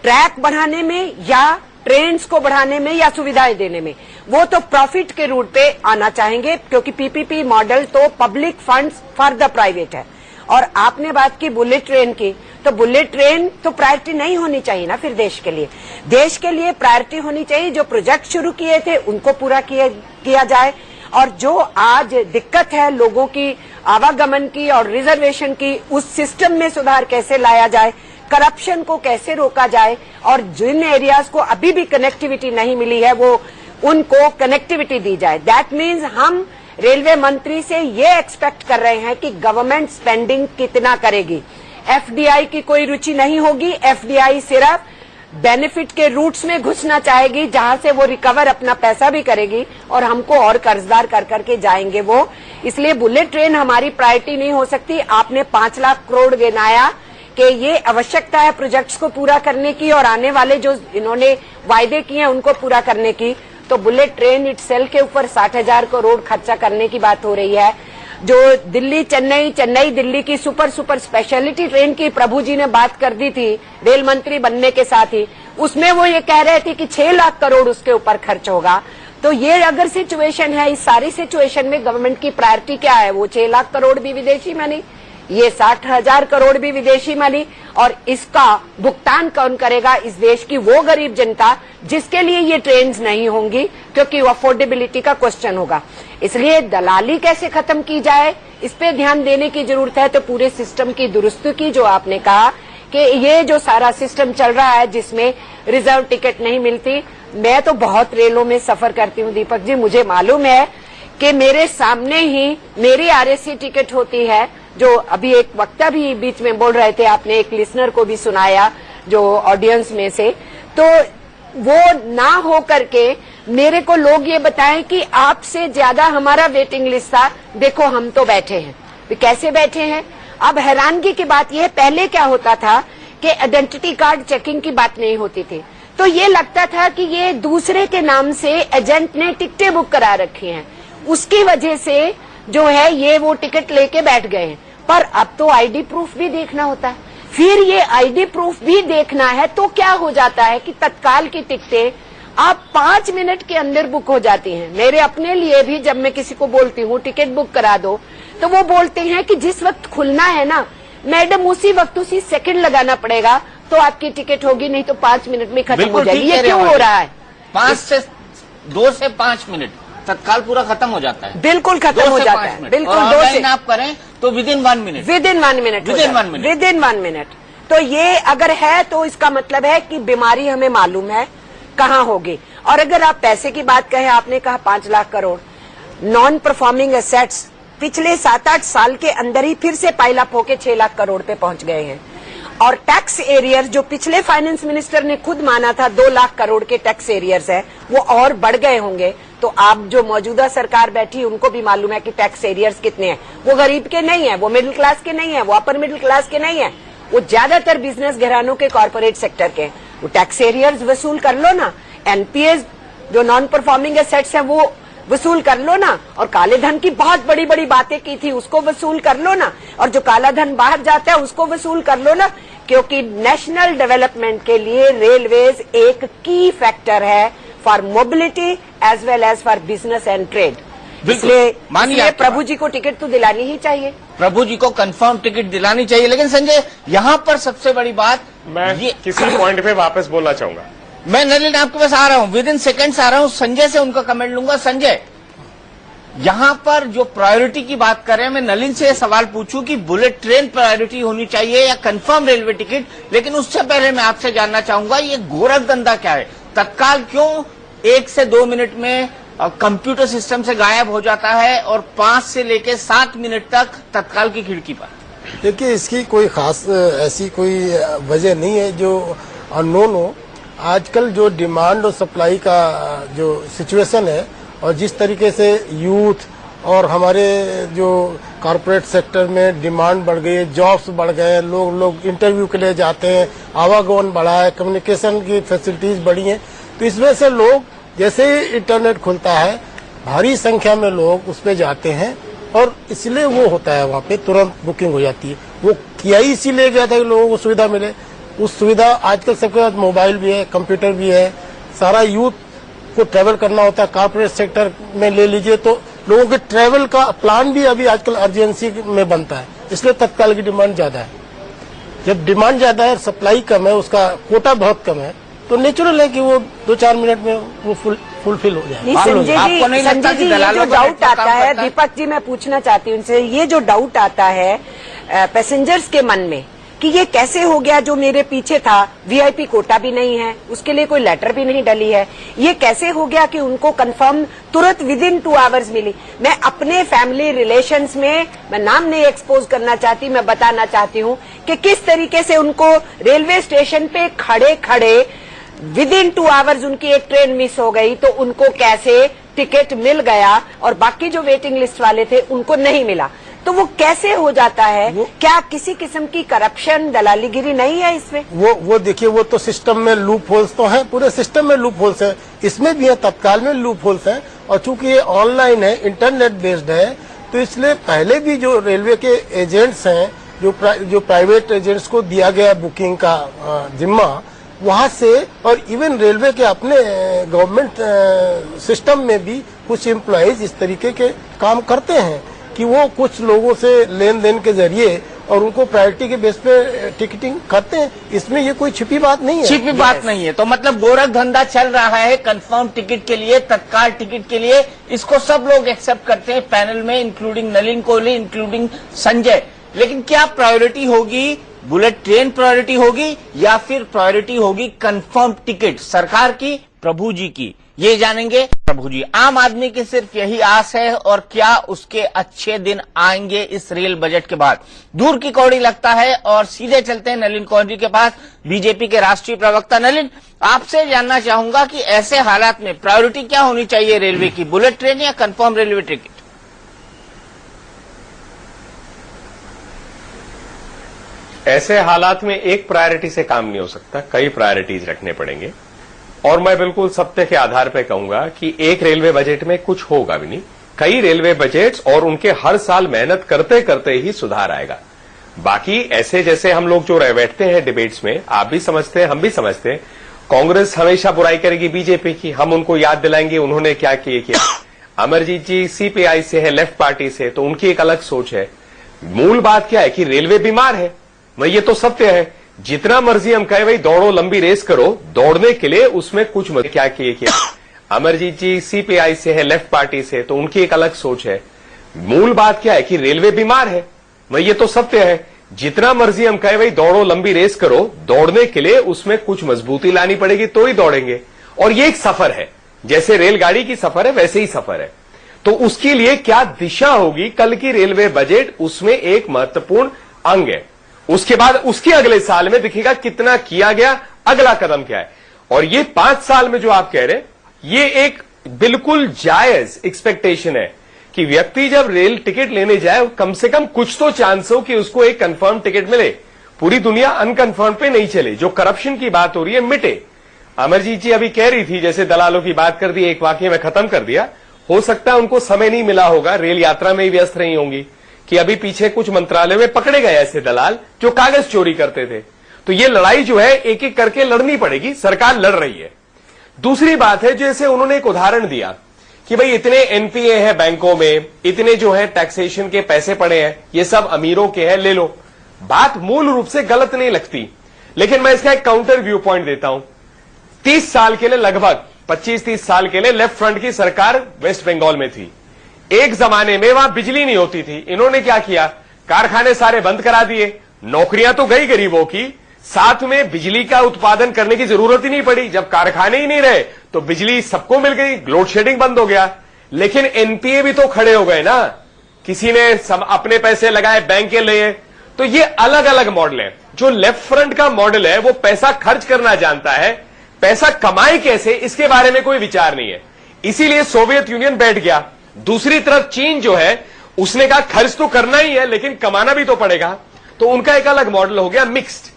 ट्रैक बढ़ाने में या ट्रेन्स को बढ़ाने में या सुविधाएं देने में। वो तो प्रॉफिट के रूट पे आना चाहेंगे, क्योंकि पीपीपी मॉडल तो public funds for the private है। और आपने बात की बुलेट ट्रेन की, तो बुलेट ट्रेन तो प्रायोरिटी नहीं होनी चाहिए ना फिर देश के लिए। देश के लिए प्रायोरिटी होनी चाहिए जो प्रोजेक्ट शुरू किए थे उनको पूरा किया जाए, और जो आज दिक्कत है लोगों की आवागमन की और रिजर्वेशन की, उस सिस्टम में सुधार कैसे लाया जाए, करप्शन को कैसे रोका जाए, और जिन एरियाज को अभी भी कनेक्टिविटी नहीं मिली है वो उनको कनेक्टिविटी दी जाए। दैट मीन्स हम रेलवे मंत्री से ये एक्सपेक्ट कर रहे हैं कि गवर्नमेंट स्पेंडिंग कितना करेगी। एफडीआई की कोई रुचि नहीं होगी। एफडीआई सिर्फ बेनिफिट के रूट्स में घुसना चाहेगी जहां से वो रिकवर अपना पैसा भी करेगी और हमको और कर्जदार कर करके जाएंगे वो। इसलिए बुलेट ट्रेन हमारी प्रायोरिटी नहीं हो सकती। आपने 5 लाख करोड़ गिनाया कि ये आवश्यकता है प्रोजेक्ट्स को पूरा करने की और आने वाले जो इन्होंने वायदे किए हैं उनको पूरा करने की, तो बुलेट ट्रेन इटसेल्फ के ऊपर 60,000 करोड़ खर्चा करने की बात हो रही है। जो दिल्ली चेन्नई दिल्ली की सुपर स्पेशलिटी ट्रेन की प्रभु जी ने बात कर दी थी रेल मंत्री बनने के साथ ही, उसमें वो ये कह रहे थे कि 6 लाख करोड़ उसके ऊपर खर्च होगा। तो ये अगर सिचुएशन है, इस सारी सिचुएशन में गवर्नमेंट की प्रायोरिटी क्या है? वो 6 लाख करोड़ भी विदेशी मनी, ये 60,000 करोड़ भी विदेशी मनी, और इसका भुगतान कौन करेगा? इस देश की वो गरीब जनता जिसके लिए ये ट्रेन्स नहीं होंगी, क्योंकि अफोर्डेबिलिटी का क्वेश्चन होगा। इसलिए दलाली कैसे खत्म की जाए इस पे ध्यान देने की जरूरत है। तो पूरे सिस्टम की दुरुस्ती की, जो आपने कहा कि ये जो सारा सिस्टम चल रहा है जिसमें रिजर्व टिकट नहीं मिलती, मैं तो बहुत रेलों में सफर करती हूँ दीपक जी, मुझे मालूम है कि मेरे सामने ही मेरी आरएसी टिकट होती है। जो अभी एक वक्ता भी बीच में बोल रहे थे, आपने एक लिसनर को भी सुनाया जो ऑडियंस में से, तो वो ना हो करके मेरे को लोग ये बताएं कि आपसे ज्यादा हमारा वेटिंग लिस्ट था, देखो हम तो बैठे हैं। कैसे बैठे हैं? अब हैरानगी की बात यह है, पहले क्या होता था कि आइडेंटिटी कार्ड चेकिंग की बात नहीं होती थी, तो ये लगता था कि ये दूसरे के नाम से एजेंट ने टिकटें बुक करा रखी हैं, उसकी वजह से जो है ये वो टिकट लेके बैठ गए हैं। पर अब तो आईडी प्रूफ भी देखना होता है। फिर ये आईडी प्रूफ भी देखना है तो क्या हो जाता है कि तत्काल की टिकटें आप 5 मिनट के अंदर बुक हो जाती हैं। मेरे अपने लिए भी जब मैं किसी को बोलती हूँ टिकट बुक करा दो, तो वो बोलते हैं कि जिस वक्त खुलना है ना मैडम उसी वक्त उसी सेकंड लगाना पड़ेगा तो आपकी टिकट होगी, नहीं तो 5 मिनट में खत्म हो जाएगी। ये क्यों हो रहा है? 2 से 5 मिनट तत्काल पूरा खत्म हो जाता है। बिल्कुल खत्म हो जाता है, बिल्कुल। 2 से आप करें तो विदिन 1 मिनट, विदिन 1 मिनट। तो ये अगर है तो इसका मतलब है कि बीमारी हमें मालूम है कहाँ होगी। और अगर आप पैसे की बात कहें, आपने कहा 5 lakh crore non performing assets पिछले 7-8 साल के अंदर ही फिर से पाइल अप होके 6 लाख करोड़ पे पहुंच गए हैं। और टैक्स एरियर जो पिछले फाइनेंस मिनिस्टर ने खुद माना था 2 लाख करोड़ के टैक्स एरियर्स है, वो और बढ़ गए होंगे। तो आप जो मौजूदा सरकार बैठी उनको भी मालूम है कि टैक्स एरियर्स कितने हैं। वो गरीब के नहीं है, वो मिडिल क्लास के नहीं है, वो अपर मिडिल क्लास के नहीं है, वो ज्यादातर बिजनेस घरानों के कॉर्पोरेट सेक्टर के। वो टैक्स एरियर्स वसूल कर लो ना, एनपीएस जो नॉन परफॉर्मिंग एसेट्स है वो वसूल कर लो ना, और काले धन की बहुत बड़ी बड़ी बातें की थी उसको वसूल कर लो ना, और जो काला धन बाहर जाता है उसको वसूल कर लो ना। क्योंकि नेशनल डेवलपमेंट के लिए रेलवेज एक की फैक्टर है for mobility as well as for business and trade. इसलिए प्रभु जी को टिकट तो दिलानी ही चाहिए, प्रभु जी को कंफर्म टिकट दिलानी चाहिए। लेकिन संजय, यहाँ पर सबसे बड़ी बात, मैं किसी पॉइंट पे वापस बोलना चाहूंगा। मैं नलिन आपके पास आ रहा हूँ, विदिन सेकंड्स आ रहा हूँ, संजय से उनका कमेंट लूंगा। संजय, यहाँ पर जो प्रायोरिटी की बात कर रहे हैं, मैं नलिन से सवाल पूछूं कि बुलेट ट्रेन प्रायोरिटी होनी चाहिए या कंफर्म रेलवे टिकट, लेकिन उससे पहले मैं आपसे जानना चाहूंगा ये गोरख धंधा क्या है? तत्काल क्यों 1 से 2 मिनट में कंप्यूटर सिस्टम से गायब हो जाता है और 5 से लेकर 7 मिनट तक तत्काल की खिड़की पर? देखिए, इसकी कोई खास ऐसी कोई वजह नहीं है जो अननोन हो। आजकल जो डिमांड और सप्लाई का जो सिचुएशन है और जिस तरीके से यूथ और हमारे जो कॉरपोरेट सेक्टर में डिमांड बढ़ गई है, जॉब्स बढ़ गए हैं, लोग इंटरव्यू के लिए जाते हैं, आवागमन बढ़ा है, कम्युनिकेशन की फैसिलिटीज बढ़ी हैं, तो इस वजह से लोग जैसे ही इंटरनेट खुलता है भारी संख्या में लोग उस पर जाते हैं और इसलिए वो होता है, वहाँ पे तुरंत बुकिंग हो जाती है। वो किया ही इसीलिए गया था कि लोगों को सुविधा मिले। उस सुविधा आजकल सबके पास मोबाइल भी है, कंप्यूटर भी है, सारा यूथ को ट्रैवल करना होता है। कॉर्पोरेट सेक्टर में ले लीजिए तो लोगों के ट्रैवल का प्लान भी अभी आजकल अर्जेंसी में बनता है, इसलिए तत्काल की डिमांड ज्यादा है। जब डिमांड ज्यादा है, सप्लाई कम है, उसका कोटा बहुत कम है, तो नेचुरल है कि वो 2-4 मिनट में वो फुलफिल हो जाए। संजय जी, ये जो डाउट आता है, दीपक जी मैं पूछना चाहती हूँ उनसे, ये जो डाउट आता है पैसेंजर्स के मन में कि ये कैसे हो गया, जो मेरे पीछे था वीआईपी कोटा भी नहीं है, उसके लिए कोई लेटर भी नहीं डली है, ये कैसे हो गया कि उनको कंफर्म तुरंत विदिन 2 आवर्स मिली। मैं अपने फैमिली रिलेशंस में, मैं नाम नहीं एक्सपोज करना चाहती, मैं बताना चाहती हूँ कि किस तरीके से उनको रेलवे स्टेशन पे खड़े खड़े विदिन 2 आवर्स उनकी एक ट्रेन मिस हो गई तो उनको कैसे टिकट मिल गया और बाकी जो वेटिंग लिस्ट वाले थे उनको नहीं मिला। तो वो कैसे हो जाता है? क्या किसी किस्म की करप्शन, दलालीगिरी नहीं है इसमें? वो देखिए, वो तो सिस्टम में लूप होल्स तो हैं, पूरे सिस्टम में लूप होल्स है, इसमें भी है, तत्काल में लूप होल्स है। और चूंकि ये ऑनलाइन है, इंटरनेट बेस्ड है, तो इसलिए पहले भी जो रेलवे के एजेंट्स हैं, जो प्राइवेट एजेंट्स को दिया गया बुकिंग का जिम्मा, वहां से, और इवन रेलवे के अपने गवर्नमेंट सिस्टम में भी कुछ एम्प्लॉयज इस तरीके के काम करते हैं कि वो कुछ लोगों से लेन देन के जरिए और उनको प्रायोरिटी के बेस पे टिकटिंग करते हैं। इसमें ये कोई छिपी बात नहीं है, छिपी बात नहीं है। तो मतलब गोरख धंधा चल रहा है कंफर्म टिकट के लिए, तत्काल टिकट के लिए, इसको सब लोग एक्सेप्ट करते हैं पैनल में, इंक्लूडिंग नलिन कोहली, इंक्लूडिंग संजय। लेकिन क्या प्रायोरिटी होगी, बुलेट ट्रेन प्रायोरिटी होगी या फिर प्रायोरिटी होगी कंफर्म टिकट, सरकार की, प्रभु जी की? ये जानेंगे प्रभु जी। आम आदमी की सिर्फ यही आस है, और क्या उसके अच्छे दिन आएंगे इस रेल बजट के बाद? दूर की कौड़ी लगता है और सीधे चलते हैं नलिन कोहली के पास, बीजेपी के राष्ट्रीय प्रवक्ता। नलिन, आपसे जानना चाहूंगा कि ऐसे हालात में प्रायोरिटी क्या होनी चाहिए रेलवे की, बुलेट ट्रेन या कंफर्म रेलवे टिकट? ऐसे हालात में एक प्रायोरिटी से काम नहीं हो सकता, कई प्रायोरिटीज रखने पड़ेंगे। और मैं बिल्कुल सत्य के आधार पर कहूंगा कि एक रेलवे बजट में कुछ होगा भी नहीं, कई रेलवे बजट्स और उनके हर साल मेहनत करते करते ही सुधार आएगा। बाकी ऐसे जैसे हम लोग जो रह बैठते हैं डिबेट्स में, आप भी समझते हैं, हम भी समझते हैं, कांग्रेस हमेशा बुराई करेगी बीजेपी की, हम उनको याद दिलाएंगे उन्होंने क्या किया। अमरजीत जी सीपीआई से है, लेफ्ट पार्टी से, तो उनकी एक अलग सोच है। मूल बात क्या है कि रेलवे बीमार है, भाई ये तो सत्य है। जितना मर्जी हम कहे भाई दौड़ो, लंबी रेस करो, दौड़ने के लिए उसमें कुछ क्या किया। अमरजीत जी सीपीआई से है, लेफ्ट पार्टी से, तो उनकी एक अलग सोच है। मूल बात क्या है कि रेलवे बीमार है, भाई ये तो सत्य है। जितना मर्जी हम कहे भाई दौड़ो, लंबी रेस करो, दौड़ने के लिए उसमें कुछ मजबूती लानी पड़ेगी तो ही दौड़ेंगे। और ये एक सफर है, जैसे रेलगाड़ी की सफर है वैसे ही सफर है। तो उसके लिए क्या दिशा होगी कल की रेलवे बजट, उसमें एक महत्वपूर्ण अंग है। उसके बाद उसके अगले साल में दिखेगा कितना किया गया, अगला कदम क्या है। और ये 5 साल में जो आप कह रहे हैं, ये एक बिल्कुल जायज एक्सपेक्टेशन है कि व्यक्ति जब रेल टिकट लेने जाए कम से कम कुछ तो चांस हो कि उसको एक कंफर्म टिकट मिले। पूरी दुनिया अनकंफर्म पे नहीं चले। जो करप्शन की बात हो रही है मिटे। अमरजीत जी अभी कह रही थी, जैसे दलालों की बात कर दी, एक वाक्य में खत्म कर दिया। हो सकता है उनको समय नहीं मिला होगा, रेल यात्रा में ही व्यस्त रही होंगी, कि अभी पीछे कुछ मंत्रालय में पकड़े गए ऐसे दलाल जो कागज चोरी करते थे। तो ये लड़ाई जो है एक एक करके लड़नी पड़ेगी, सरकार लड़ रही है। दूसरी बात है, जैसे उन्होंने एक उदाहरण दिया कि भाई इतने एनपीए है बैंकों में, इतने जो है टैक्सेशन के पैसे पड़े हैं, ये सब अमीरों के हैं, ले लो। बात मूल रूप से गलत नहीं लगती, लेकिन मैं इसका एक काउंटर व्यू पॉइंट देता हूं। 30 साल के लिए, लगभग 25-30 साल के लिए लेफ्ट फ्रंट की सरकार वेस्ट बंगाल में थी। एक जमाने में वहां बिजली नहीं होती थी। इन्होंने क्या किया, कारखाने सारे बंद करा दिए, नौकरियां तो गई गरीबों की, साथ में बिजली का उत्पादन करने की जरूरत ही नहीं पड़ी। जब कारखाने ही नहीं रहे तो बिजली सबको मिल गई, लोड शेडिंग बंद हो गया। लेकिन एनपीए भी तो खड़े हो गए ना, किसी ने सब अपने पैसे लगाए, बैंक के लिए। तो ये अलग अलग मॉडल है। जो लेफ्ट फ्रंट का मॉडल है वो पैसा खर्च करना जानता है, पैसा कमाए कैसे इसके बारे में कोई विचार नहीं है। इसीलिए सोवियत यूनियन बैठ गया। दूसरी तरफ चीन जो है उसने कहा खर्च तो करना ही है लेकिन कमाना भी तो पड़ेगा। तो उनका एक अलग मॉडल हो गया, मिक्स्ड।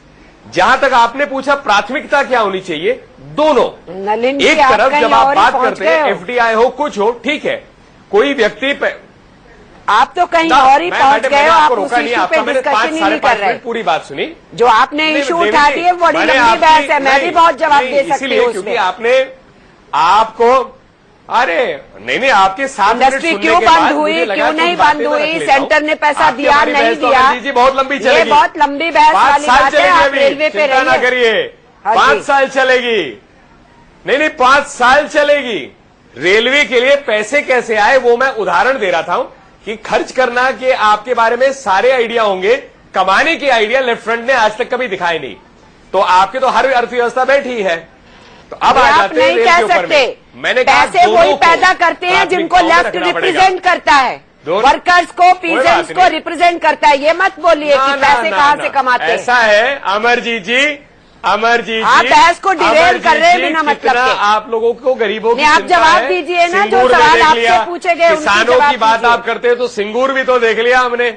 जहां तक आपने पूछा प्राथमिकता क्या होनी चाहिए, दोनों। एक तरफ जब आप बात करते हैं एफडीआई हो, कुछ हो, ठीक है, कोई व्यक्ति आप तो कहीं और ही पहुंच गए हो, आप उस इशू पे डिस्कशन ही नहीं कर रहे। पूरी बात सुनी जो आपने इशू उठा दिए, बड़ी लंबी बहस है, मैं भी बहुत जवाब दे सकती हूँ क्योंकि आपने आपको अरे नहीं आपके साथ इंडस्ट्री क्यों बंद हुई, क्यों नहीं बंद हुई, सेंटर ने पैसा दिया नहीं दिया, बहुत लंबी चलेगी, ये बहुत लंबी बहस वाली बात है। आप रेलवे पे रहिए, करिए 5 साल चलेगी, नहीं 5 साल चलेगी। रेलवे के लिए पैसे कैसे आए वो मैं उदाहरण दे रहा था कि खर्च करना के आपके बारे में सारे आइडिया होंगे, कमाने के आइडिया लेफ्ट फ्रंट ने आज तक कभी दिखाए नहीं। तो आपके तो हर अर्थव्यवस्था बैठी है। तो अब आ जाते हैं रेल के ऊपर में। मैंने कहा पैसे वही पैदा करते हैं जिनको लेफ्ट रिप्रेजेंट करता है, वर्कर्स को, पीजेंट्स को रिप्रेजेंट करता है। ये मत बोलिए कि पैसे कहां से कमाते हैं। ऐसा है अमरजीत जी, आप बहस को डिरेल कर रहे हैं बिना मतलब के। आप लोगों को गरीबों की आप जवाब दीजिए ना, जो सवाल आपसे पूछे गए किसानों की बात आप करते हैं तो सिंगूर भी तो देख लिया हमने।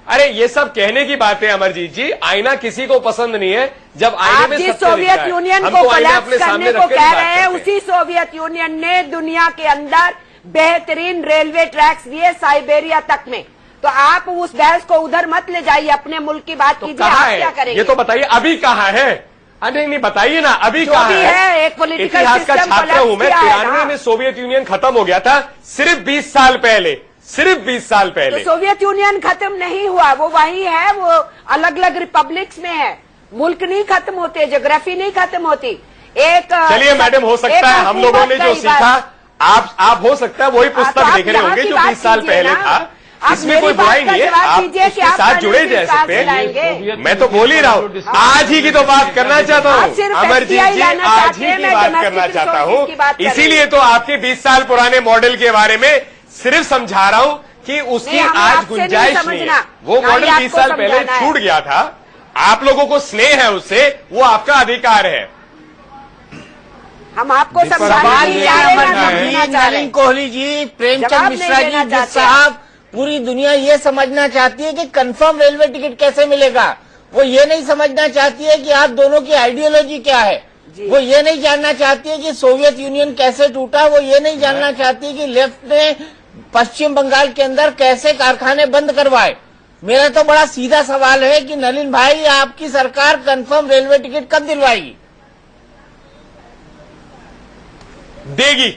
अरे ये सब कहने की बातें अमरजीत जी, आईना किसी को पसंद नहीं है। जब आईने में जिस सोवियत यूनियन को कोलैप्स करने को कह रहे हैं, उसी सोवियत यूनियन ने दुनिया के अंदर बेहतरीन रेलवे ट्रैक्स दिए साइबेरिया तक में। तो आप उस बहस को उधर मत ले जाइए, अपने मुल्क की बात कीजिए। आप क्या करेंगे ये तो बताइए, अभी कहाँ है? नहीं बताइए ना, अभी कहाँ है? एक पॉलिटिकल इतिहास का छात्र हूं मैं। 93 में सोवियत यूनियन खत्म हो गया था, सिर्फ 20 साल पहले, सिर्फ 20 साल पहले। तो सोवियत यूनियन खत्म नहीं हुआ, वो वही है, वो अलग अलग रिपब्लिक्स में है। मुल्क नहीं खत्म होते, ज्योग्राफी नहीं खत्म होती। एक चलिए मैडम, हो सकता है हम लोगों ने जो सीखा, आप हो सकता है वही पुस्तक देख रहे होंगे जो 20 साल पहले था। इसमें कोई बुराई नहीं है, आप उसके साथ जुड़े जा सकते हैं। मैं तो बोल ही रहा हूँ, आज ही की तो बात करना चाहता हूँ अमरजीत जी, आज ही की बात करना चाहता हूँ। इसीलिए तो आपके 20 साल पुराने मॉडल के बारे में सिर्फ समझा रहा हूँ कि उसकी आज गुंजाइश नहीं है। वो मॉडल 20 साल पहले छूट गया था, आप लोगों को स्नेह है उससे, वो आपका अधिकार है। हम आपको नलिन कोहली जी, प्रेमचंद मिश्रा जी, जिस साहब, पूरी दुनिया ये समझना चाहती है कि कंफर्म रेलवे टिकट कैसे मिलेगा। वो ये नहीं समझना चाहती है कि आप दोनों की आइडियोलॉजी क्या है। वो ये नहीं जानना चाहती है कि सोवियत यूनियन कैसे टूटा। वो ये नहीं जानना चाहती है कि लेफ्ट ने पश्चिम बंगाल के अंदर कैसे कारखाने बंद करवाए। मेरा तो बड़ा सीधा सवाल है कि नलिन भाई, आपकी सरकार कंफर्म रेलवे टिकट कब दिलवाएगी? देगी।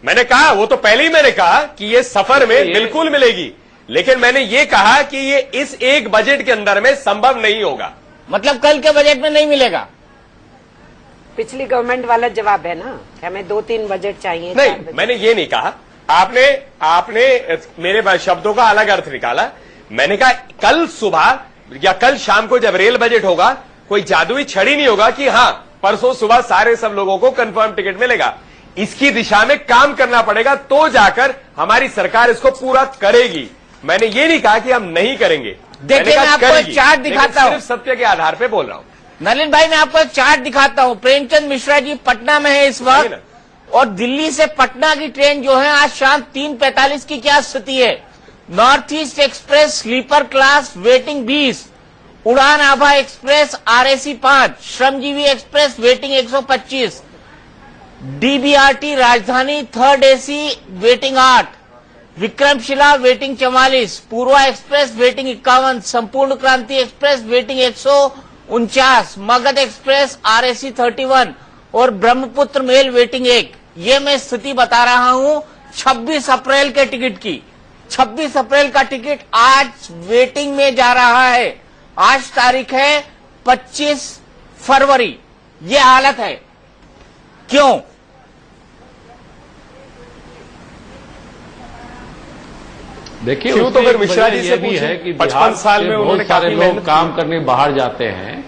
मैंने कहा, वो तो पहले ही मैंने कहा कि ये सफर में बिल्कुल मिलेगी, लेकिन मैंने ये कहा कि ये इस एक बजट के अंदर में संभव नहीं होगा। मतलब कल के बजट में नहीं मिलेगा। पिछली गवर्नमेंट वाला जवाब है ना कि हमें 2-3 बजट चाहिए। नहीं, मैंने ये नहीं कहा। आपने मेरे शब्दों का अलग अर्थ निकाला। मैंने कहा कल सुबह या कल शाम को जब रेल बजट होगा, कोई जादुई छड़ी नहीं होगा कि हाँ परसों सुबह सारे सब लोगों को कंफर्म टिकट मिलेगा। इसकी दिशा में काम करना पड़ेगा, तो जाकर हमारी सरकार इसको पूरा करेगी। मैंने ये नहीं कहा कि हम नहीं करेंगे। देखिए, मैं आपको एक चार्ट दिखाता हूं, सिर्फ सत्य के आधार पे बोल रहा हूं। नलिन भाई, मैं आपको एक चार्ट दिखाता हूं। प्रेमचंद मिश्रा जी पटना में है इस वक्त, और दिल्ली से पटना की ट्रेन जो है आज शाम 3:45 की क्या स्थिति है। North east express sleeper class waiting 20, Udan Abha express RAC 5, Shramjeevi express waiting 125, DBRT Rajdhani 3rd AC waiting 8, Vikramshila waiting 44, Purva express waiting 51, Sampoorna Kranti express waiting 149, Magadh express RAC 31 और ब्रह्मपुत्र मेल वेटिंग 1। ये मैं स्थिति बता रहा हूं 26 अप्रैल के टिकट की। 26 अप्रैल का टिकट आज वेटिंग में जा रहा है। आज तारीख है 25 फरवरी। ये हालत है, क्यों? देखिए, तो फिर मिश्रा जी से भी है कि 55 साल में उन्होंने बहुत सारे लोग काम करने बाहर जाते हैं,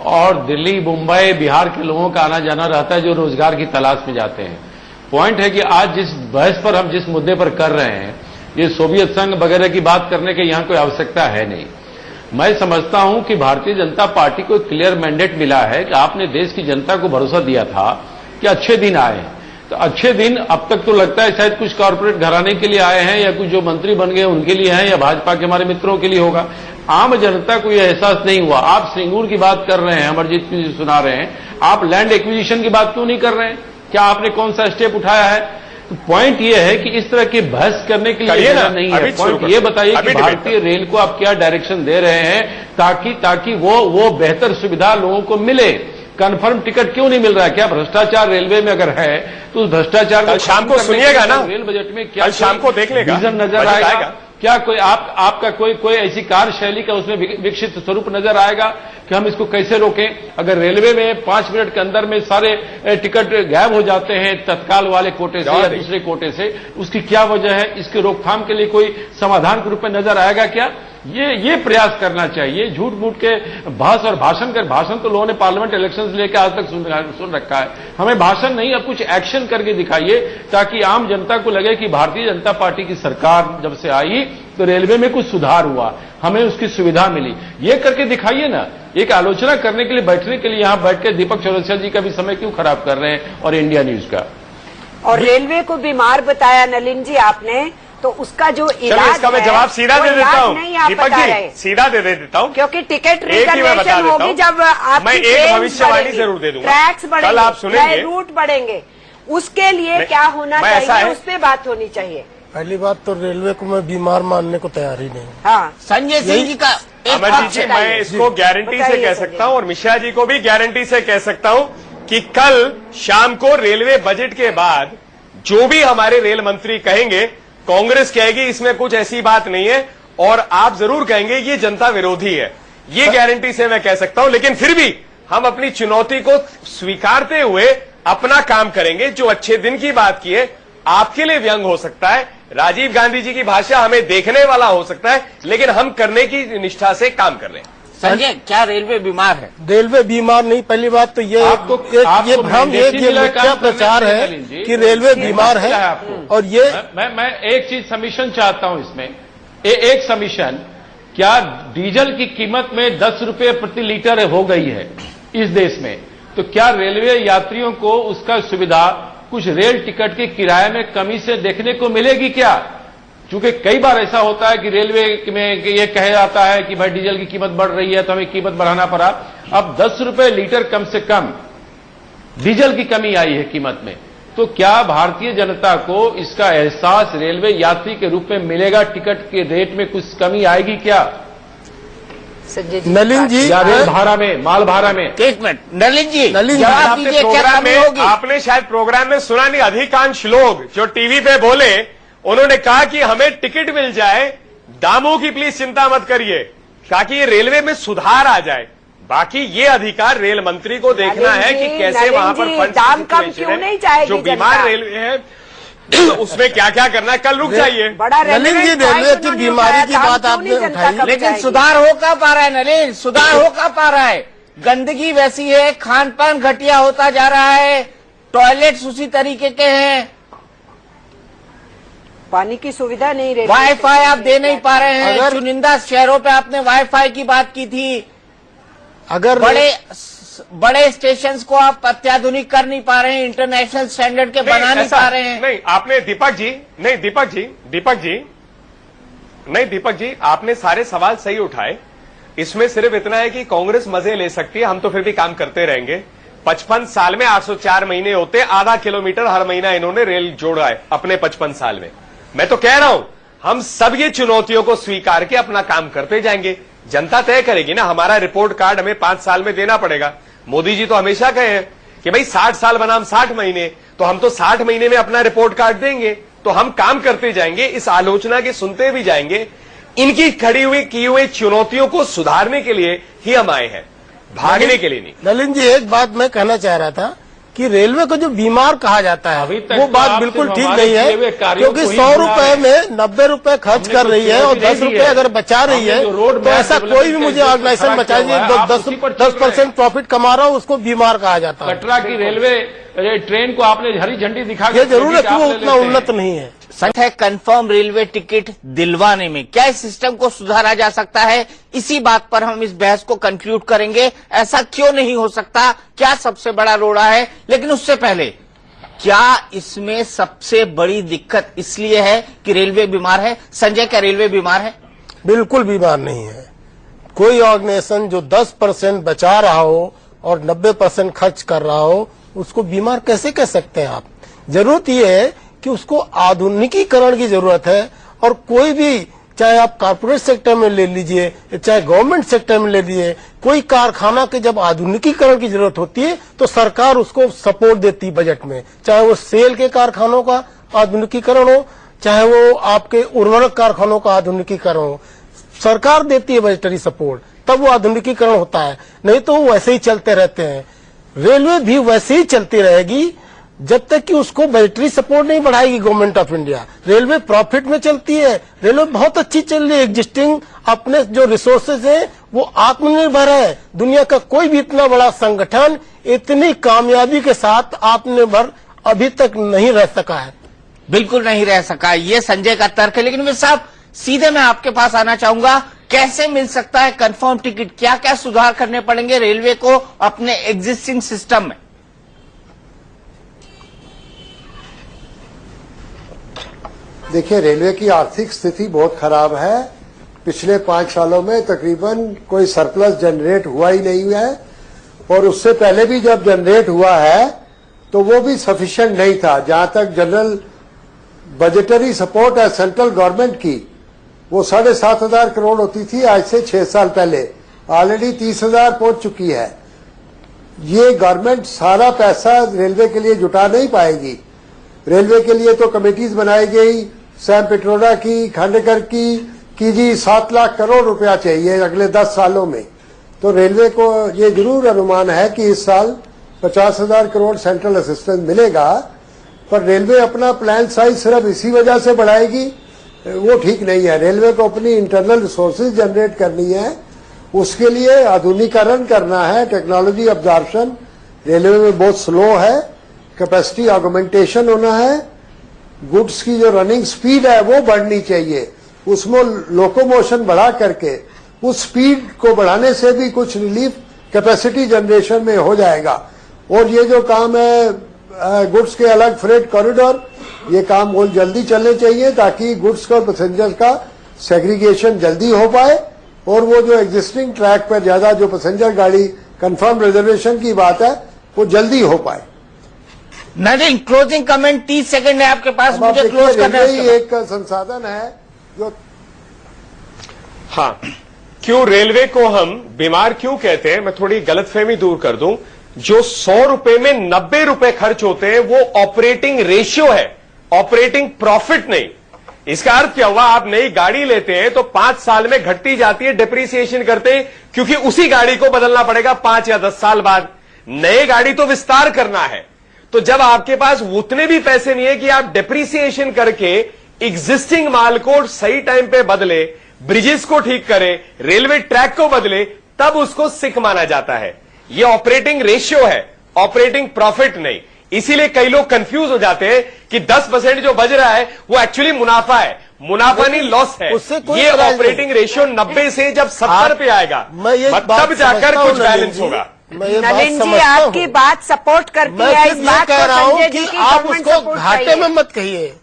और दिल्ली, मुंबई, बिहार के लोगों का आना जाना रहता है जो रोजगार की तलाश में जाते हैं। पॉइंट है कि आज जिस बहस पर हम जिस मुद्दे पर कर रहे हैं, ये सोवियत संघ वगैरह की बात करने की यहां कोई आवश्यकता है नहीं। मैं समझता हूं कि भारतीय जनता पार्टी को क्लियर मैंडेट मिला है कि आपने देश की जनता को भरोसा दिया था कि अच्छे दिन आए हैं। तो अच्छे दिन अब तक तो लगता है शायद कुछ कॉर्पोरेट घराने के लिए आए हैं, या कुछ जो मंत्री बन गए उनके लिए हैं, या भाजपा के हमारे मित्रों के लिए होगा। आम जनता को यह एहसास नहीं हुआ। आप सिंगूर की बात कर रहे हैं, अमरजीत जी सुना रहे हैं, आप लैंड एक्विजिशन की बात क्यों नहीं कर रहे हैं? क्या आपने कौन सा स्टेप उठाया है? तो पॉइंट ये है कि इस तरह की बहस करने के लिए नहीं है। पॉइंट ये बताइए कि भारतीय रेल को आप क्या डायरेक्शन दे रहे हैं ताकि वो बेहतर सुविधा लोगों को मिले। कंफर्म टिकट क्यों नहीं मिल रहा है? क्या भ्रष्टाचार रेलवे में अगर है तो उस भ्रष्टाचार को शाम को सुनिएगा ना, रेल बजट में क्या शाम को देख लेगा, विजन नजर आएगा? क्या कोई आपका कोई ऐसी कार्यशैली का उसमें विकसित स्वरूप नजर आएगा कि हम इसको कैसे रोकें? अगर रेलवे में 5 मिनट के अंदर में सारे टिकट गायब हो जाते हैं तत्काल वाले कोटे से या दूसरे कोटे से, उसकी क्या वजह है? इसके रोकथाम के लिए कोई समाधान के रूप में नजर आएगा क्या? ये प्रयास करना चाहिए। झूठ मूठ के बहस और भाषण तो लोगों ने पार्लियामेंट इलेक्शन से लेकर आज तक सुन रखा है। हमें भाषण नहीं, अब कुछ एक्शन करके दिखाइए ताकि आम जनता को लगे कि भारतीय जनता पार्टी की सरकार जब से आई तो रेलवे में कुछ सुधार हुआ, हमें उसकी सुविधा मिली। ये करके दिखाइए ना। एक आलोचना करने के लिए, बैठने के लिए यहां बैठ के दीपक चौरसिया जी का भी समय क्यों खराब कर रहे हैं, और इंडिया न्यूज का। और रेलवे को बीमार बताया नलिन जी आपने, तो उसका जो इलाज इसका मैं जवाब सीधा दे देता हूं दीपक जी, सीधा दे देता हूं, क्योंकि टिकट रिजर्वेशन होगी जब मैं एक भविष्यवाणी जरूर दे दूंगा। ट्रैक्स बढ़ेंगे, कल आप सुनेंगे, रूट बढ़ेंगे, उसके लिए क्या होना चाहिए, उस पर बात होनी चाहिए। पहली बात तो रेलवे को मैं बीमार मानने को तैयार ही नहीं। हाँ, संजय सिंह जी का अमरजीत जी, मैं इसको गारंटी से कह सकता हूं और मिश्रा जी को भी गारंटी से कह सकता हूं कि कल शाम को रेलवे बजट के बाद जो भी हमारे रेल मंत्री कहेंगे, कांग्रेस कहेगी इसमें कुछ ऐसी बात नहीं है, और आप जरूर कहेंगे ये जनता विरोधी है। ये गारंटी से मैं कह सकता हूं। लेकिन फिर भी हम अपनी चुनौती को स्वीकारते हुए अपना काम करेंगे। जो अच्छे दिन की बात की है, आपके लिए व्यंग हो सकता है, राजीव गांधी जी की भाषा हमें देखने वाला हो सकता है, लेकिन हम करने की निष्ठा से काम कर रहे हैं। संजय, क्या रेलवे बीमार है? रेलवे बीमार नहीं। पहली बात तो ये भ्रम, ये मिथ्या प्रचार है कि रेलवे बीमार है। और ये मैं एक चीज सबमिशन चाहता हूं इसमें, एक सबमिशन, क्या डीजल की कीमत में 10 रुपए प्रति लीटर हो गई है इस देश में, तो क्या रेलवे यात्रियों को उसका सुविधा कुछ रेल टिकट के किराए में कमी से देखने को मिलेगी क्या? क्योंकि कई बार ऐसा होता है कि रेलवे में ये कहा जाता है कि भाई डीजल की कीमत बढ़ रही है तो हमें कीमत बढ़ाना पड़ा। अब 10 रुपए लीटर कम से कम डीजल की कमी आई है कीमत में, तो क्या भारतीय जनता को इसका एहसास रेलवे यात्री के रूप में मिलेगा? टिकट के रेट में कुछ कमी आएगी क्या? संजय जी नलिन जी या रेल भाड़ा में, माल भाड़ा में। एक मिनट नलिन जी, नलिन जी, जवाब आपने दीजिए, क्या प्रोग्राम कमी में, होगी? आपने शायद प्रोग्राम में सुना नहीं, अधिकांश लोग जो टीवी पे बोले उन्होंने कहा कि हमें टिकट मिल जाए, दामों की प्लीज चिंता मत करिए, ताकि ये रेलवे में सुधार आ जाए। बाकी ये अधिकार रेल मंत्री को देखना है कि कैसे वहां पर फंड दाम कम क्यों नहीं चाहेगी जो बीमार रेलवे है उसमें क्या क्या करना है, कल रुक जाइए। बड़ा नलिन जी, रेलवे की बीमारी की बात आपने उठाई, लेकिन सुधार हो का पा रहा है नलिन, सुधार हो का पा रहा है? गंदगी वैसी है, खान पान घटिया होता जा रहा है, टॉयलेट्स उसी तरीके के हैं, पानी की सुविधा नहीं रही, वाईफाई आप दे नहीं पा रहे हैं। चुनिंदा शहरों पे आपने वाईफाई की बात की थी, अगर बड़े स्टेशंस को आप अत्याधुनिक कर नहीं पा रहे हैं, इंटरनेशनल स्टैंडर्ड के बना नहीं पा रहे हैं। नहीं, आपने दीपक जी, आपने सारे सवाल सही उठाए। इसमें सिर्फ इतना है कि कांग्रेस मजे ले सकती है, हम तो फिर भी काम करते रहेंगे। 55 साल में 804 महीने होते, आधा किलोमीटर हर महीना इन्होंने रेल जोड़ा है अपने 55 साल में। मैं तो कह रहा हूं, हम सब ये चुनौतियों को स्वीकार के अपना काम करते जाएंगे। जनता तय करेगी ना, हमारा रिपोर्ट कार्ड हमें 5 साल में देना पड़ेगा। मोदी जी तो हमेशा कहे हैं कि भाई 60 साल बनाम 60 महीने, तो हम तो 60 महीने में अपना रिपोर्ट कार्ड देंगे। तो हम काम करते जाएंगे, इस आलोचना के सुनते भी जाएंगे। इनकी की हुई चुनौतियों को सुधारने के लिए ही हम आए हैं, भागने के लिए नहीं। नलिन जी, एक बात मैं कहना चाह रहा था कि रेलवे को जो बीमार कहा जाता है वो बात बिल्कुल ठीक नहीं है, क्योंकि 100 रुपए में 90 रुपए खर्च कर रही है और 10 रुपए अगर बचा रही है तो ऐसा कोई भी मुझे ऑर्गेनाइजेशन बचाइए 10% प्रॉफिट कमा रहा हो उसको बीमार कहा जाता है। कटरा की रेलवे ट्रेन को आपने हरी झंडी दिखा, ये जरूर है कि वो उतना उन्नत नहीं है। है कंफर्म रेलवे टिकट दिलवाने में क्या इस सिस्टम को सुधारा जा सकता है? इसी बात पर हम इस बहस को कंक्लूड करेंगे। ऐसा क्यों नहीं हो सकता, क्या सबसे बड़ा रोड़ा है? लेकिन उससे पहले, क्या इसमें सबसे बड़ी दिक्कत इसलिए है कि रेलवे बीमार है? संजय, क्या रेलवे बीमार है? बिल्कुल बीमार नहीं है। कोई ऑर्गेनाइजेशन जो 10% बचा रहा हो और 90% खर्च कर रहा हो उसको बीमार कैसे कह सकते हैं आप? जरूरत यह है कि उसको आधुनिकीकरण की जरूरत है। और कोई भी, चाहे आप कॉर्पोरेट सेक्टर में ले लीजिए, चाहे गवर्नमेंट सेक्टर में ले लीजिए, कोई कारखाना के जब आधुनिकीकरण की जरूरत होती है तो सरकार उसको सपोर्ट देती है बजट में, चाहे वो सेल के कारखानों का आधुनिकीकरण हो, चाहे वो आपके उर्वरक कारखानों का आधुनिकीकरण हो, सरकार देती है बजटरी सपोर्ट, तब वो आधुनिकीकरण होता है। नहीं तो वो वैसे ही चलते रहते हैं। रेलवे भी वैसे ही चलती रहेगी जब तक कि उसको बजटरी सपोर्ट नहीं बढ़ाएगी government of India. Railway profit में चलती है, रेलवे बहुत अच्छी चल रही है, एग्जिस्टिंग अपने जो रिसोर्सेज है वो आत्मनिर्भर है। दुनिया का कोई भी इतना बड़ा संगठन इतनी कामयाबी के साथ आत्मनिर्भर अभी तक नहीं रह सका है। बिल्कुल नहीं रह सका, ये संजय का तर्क है। लेकिन मैं साहब सीधे मैं आपके पास आना चाहूंगा, कैसे मिल सकता है कंफर्म टिकट? क्या क्या सुधार करने पड़ेंगे रेलवे को अपने एग्जिस्टिंग सिस्टम में? देखिए, रेलवे की आर्थिक स्थिति बहुत खराब है। पिछले 5 सालों में तकरीबन कोई सरप्लस जनरेट हुआ ही नहीं है, और उससे पहले भी जब जनरेट हुआ है तो वो भी सफिशिएंट नहीं था। जहां तक जनरल बजटरी सपोर्ट है सेंट्रल गवर्नमेंट की, वो 7,500 करोड़ होती थी आज से 6 साल पहले, ऑलरेडी 30,000 पहुंच चुकी है। ये गवर्नमेंट सारा पैसा रेलवे के लिए जुटा नहीं पाएगी। रेलवे के लिए तो कमेटीज बनाई गई, सैम पिट्रोडा की, खांडेकर की जी 7 लाख करोड़ रुपया चाहिए अगले 10 सालों में। तो रेलवे को ये जरूर अनुमान है कि इस साल 50,000 करोड़ सेंट्रल असिस्टेंस मिलेगा, पर रेलवे अपना प्लान साइज सिर्फ इसी वजह से बढ़ाएगी, वो ठीक नहीं है। रेलवे को अपनी इंटरनल रिसोर्सेज जनरेट करनी है, उसके लिए आधुनिकीकरण करना है। टेक्नोलॉजी अब्जॉर्प्शन रेलवे में बहुत स्लो है, कैपेसिटी ऑगमेंटेशन होना है, गुड्स की जो रनिंग स्पीड है वो बढ़नी चाहिए, उसमें लोकोमोशन बढ़ा करके उस स्पीड को बढ़ाने से भी कुछ रिलीफ कैपेसिटी जनरेशन में हो जाएगा। और ये जो काम है गुड्स के अलग फ्रेट कॉरिडोर, ये काम बहुत जल्दी चलने चाहिए ताकि गुड्स का और पैसेंजर का सेग्रीगेशन जल्दी हो पाए, और वो जो एग्जिस्टिंग ट्रैक पर ज्यादा जो पैसेंजर गाड़ी कंफर्म रिजर्वेशन की बात है वो जल्दी हो पाए। नलिन, क्लोजिंग कमेंट 30 सेकंड है आपके पास, मुझे क्लोज करना है। एक संसाधन है जो, हाँ, क्यों रेलवे को हम बीमार क्यों कहते हैं, मैं थोड़ी गलतफहमी दूर कर दूं। जो 100 रुपए में 90 रुपए खर्च होते हैं वो ऑपरेटिंग रेशियो है, ऑपरेटिंग प्रॉफिट नहीं। इसका अर्थ क्या हुआ, आप नई गाड़ी लेते हैं तो 5 साल में घटती जाती है, डिप्रिसिएशन करते हैं, क्योंकि उसी गाड़ी को बदलना पड़ेगा 5 या 10 साल बाद। नए गाड़ी तो विस्तार करना है, तो जब आपके पास उतने भी पैसे नहीं है कि आप डिप्रिसिएशन करके एग्जिस्टिंग माल को सही टाइम पे बदले, ब्रिजेस को ठीक करे, रेलवे ट्रैक को बदले, तब उसको सिक माना जाता है। ये ऑपरेटिंग रेशियो है, ऑपरेटिंग प्रॉफिट नहीं। इसीलिए कई लोग कंफ्यूज हो जाते हैं कि 10% जो बज रहा है वो एक्चुअली मुनाफा है। मुनाफा नहीं, लॉस है। ये ऑपरेटिंग रेशियो 90 से जब 70 पे आएगा तब जाकर कुछ बैलेंस होगा। नलिन जी आपकी बात सपोर्ट करती है, इस बात कह रहा हूं संजय कि जी की आप गवर्नमेंट उसको सपोर्ट घाटे चाहिए। में मत कहिए,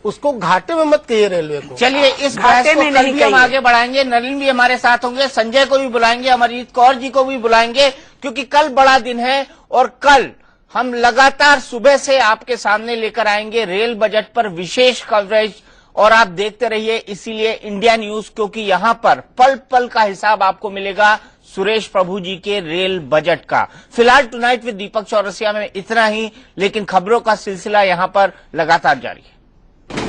उसको घाटे में मत कहिए रेलवे को। चलिए इस बहस घाटे को में कल नहीं भी हम कहिए। आगे बढ़ाएंगे। नलिन भी हमारे साथ होंगे, संजय को भी बुलाएंगे, अमरजीत कौर जी को भी बुलाएंगे, क्योंकि कल बड़ा दिन है और कल हम लगातार सुबह से आपके सामने लेकर आएंगे रेल बजट पर विशेष कवरेज। और आप देखते रहिए इसीलिए इंडिया न्यूज, क्योंकि यहां पर पल पल का हिसाब आपको मिलेगा सुरेश प्रभु जी के रेल बजट का। फिलहाल टुनाइट विद दीपक चौरसिया में इतना ही, लेकिन खबरों का सिलसिला यहां पर लगातार जारी है।